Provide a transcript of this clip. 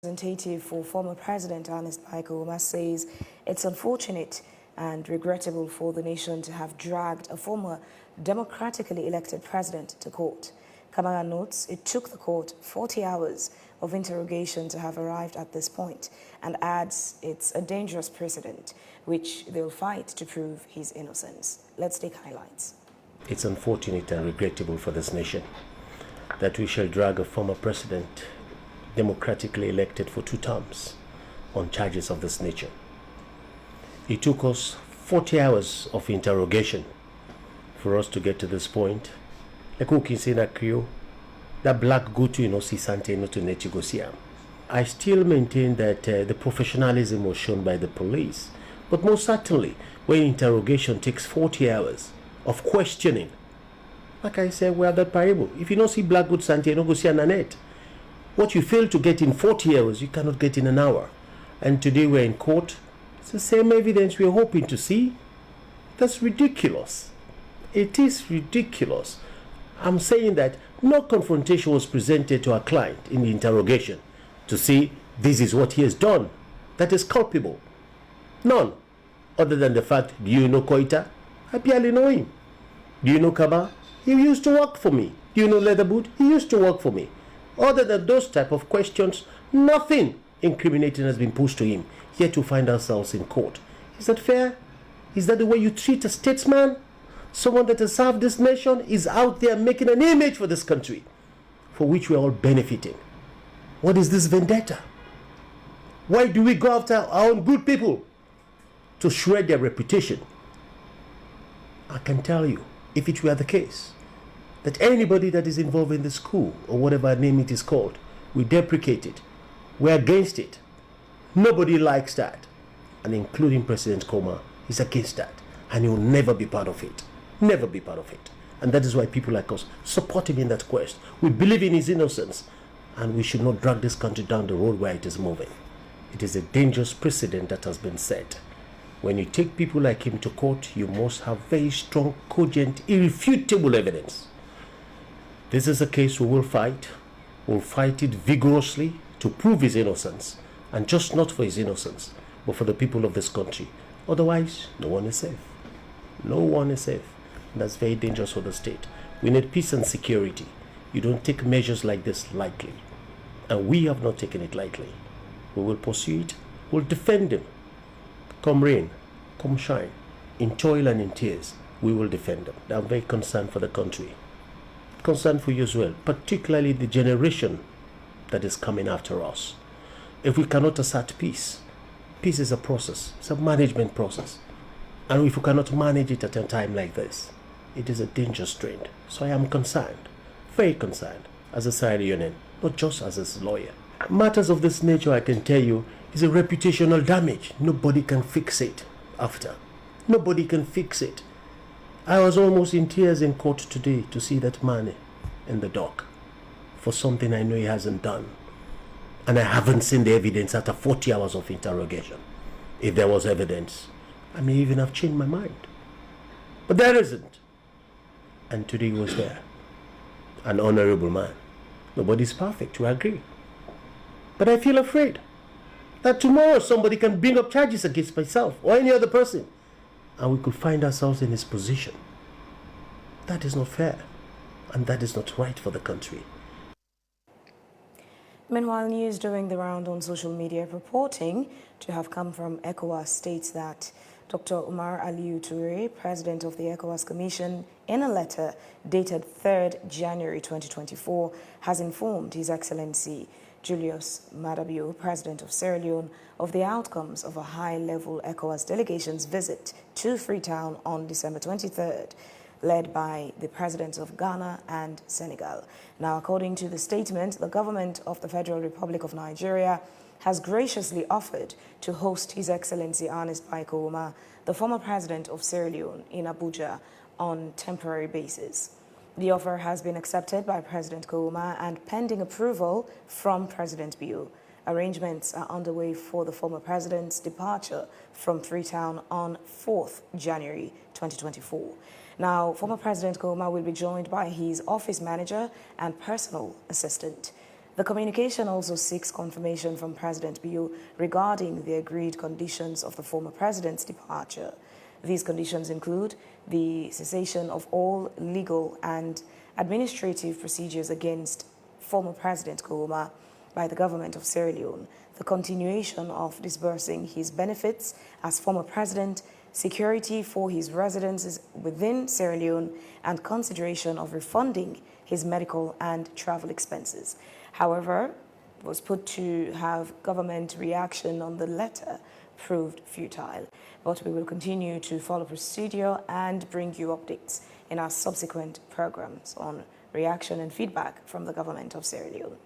Representative for former President Earnest says it's unfortunate and regrettable for the nation to have dragged a former democratically elected president to court. Kamara notes it took the court 40 hours of interrogation to have arrived at this point and adds it's a dangerous precedent which they'll fight to prove his innocence. Let's take highlights. It's unfortunate and regrettable for this nation that we shall drag a former president democratically elected for 2 terms on charges of this nature. It took us 40 hours of interrogation for us to get to this point. Like who can say that Creole, that black go to see Sante no to Nechigosiam. I still maintain that the professionalism was shown by the police, but most certainly when interrogation takes 40 hours of questioning, like I said, we have that parable. If you don't see black good Sante, you don't go see an Annette. What you fail to get in 40 hours, you cannot get in an hour. And today we're in court. It's the same evidence we're hoping to see. That's ridiculous. It is ridiculous. I'm saying that no confrontation was presented to our client in the interrogation to see this is what he has done that is culpable. None. Other than the fact, do you know Koita? I barely know him. Do you know Kaba? He used to work for me. Do you know Leatherboot? He used to work for me. Other than those type of questions, nothing incriminating has been pushed to him, yet to find ourselves in court. Is that fair? Is that the way you treat a statesman? Someone that has served this nation is out there making an image for this country, for which we are all benefiting. What is this vendetta? Why do we go after our own good people to shred their reputation? I can tell you, if it were the case, that anybody that is involved in the school, or whatever name it is called, we deprecate it. We're against it. Nobody likes that. And including President Koroma is against that. And he will never be part of it. Never be part of it. And that is why people like us support him in that quest. We believe in his innocence. And we should not drag this country down the road where it is moving. It is a dangerous precedent that has been set. When you take people like him to court, you must have very strong, cogent, irrefutable evidence. This is a case we will fight. We'll fight it vigorously to prove his innocence. And just not for his innocence, but for the people of this country. Otherwise, no one is safe. No one is safe. And that's very dangerous for the state. We need peace and security. You don't take measures like this lightly. And we have not taken it lightly. We will pursue it. We'll defend him. Come rain, come shine. In toil and in tears, we will defend them. I'm very concerned for the country. Concerned for you as well, particularly the generation that is coming after us. If we cannot assert peace, peace is a process, it's a management process. And if we cannot manage it at a time like this, it is a dangerous trend. So I am concerned, very concerned, as a Sierra Leonean, not just as a lawyer. Matters of this nature, I can tell you, is a reputational damage. Nobody can fix it after. Nobody can fix it. I was almost in tears in court today to see that man in the dock for something I know he hasn't done. And I haven't seen the evidence after 40 hours of interrogation. If there was evidence, I may even have changed my mind. But there isn't. And today he was there. An honorable man. Nobody's perfect, we agree. But I feel afraid that tomorrow somebody can bring up charges against myself or any other person, and we could find ourselves in his position. That is not fair, and that is not right for the country. Meanwhile, news doing the round on social media reporting to have come from ECOWAS states that Dr. Umar Aliyu Toure, president of the ECOWAS Commission, in a letter dated 3rd January 2024, has informed His Excellency Julius Maada Bio, President of Sierra Leone, of the outcomes of a high-level ECOWAS delegation's visit to Freetown on December 23rd, led by the presidents of Ghana and Senegal. Now, according to the statement, the government of the Federal Republic of Nigeria has graciously offered to host His Excellency Earnest Koroma, the former president of Sierra Leone, in Abuja on temporary basis. The offer has been accepted by President Koroma and pending approval from President Bio. Arrangements are underway for the former president's departure from Freetown on 4th January 2024. Now, former President Koroma will be joined by his office manager and personal assistant. The communication also seeks confirmation from President Biyo regarding the agreed conditions of the former president's departure. These conditions include the cessation of all legal and administrative procedures against former President Koroma by the government of Sierra Leone, the continuation of disbursing his benefits as former president, security for his residences within Sierra Leone, and consideration of refunding his medical and travel expenses. However, it was put to have government reaction on the letter proved futile. But we will continue to follow procedure and bring you updates in our subsequent programs on reaction and feedback from the government of Sierra Leone.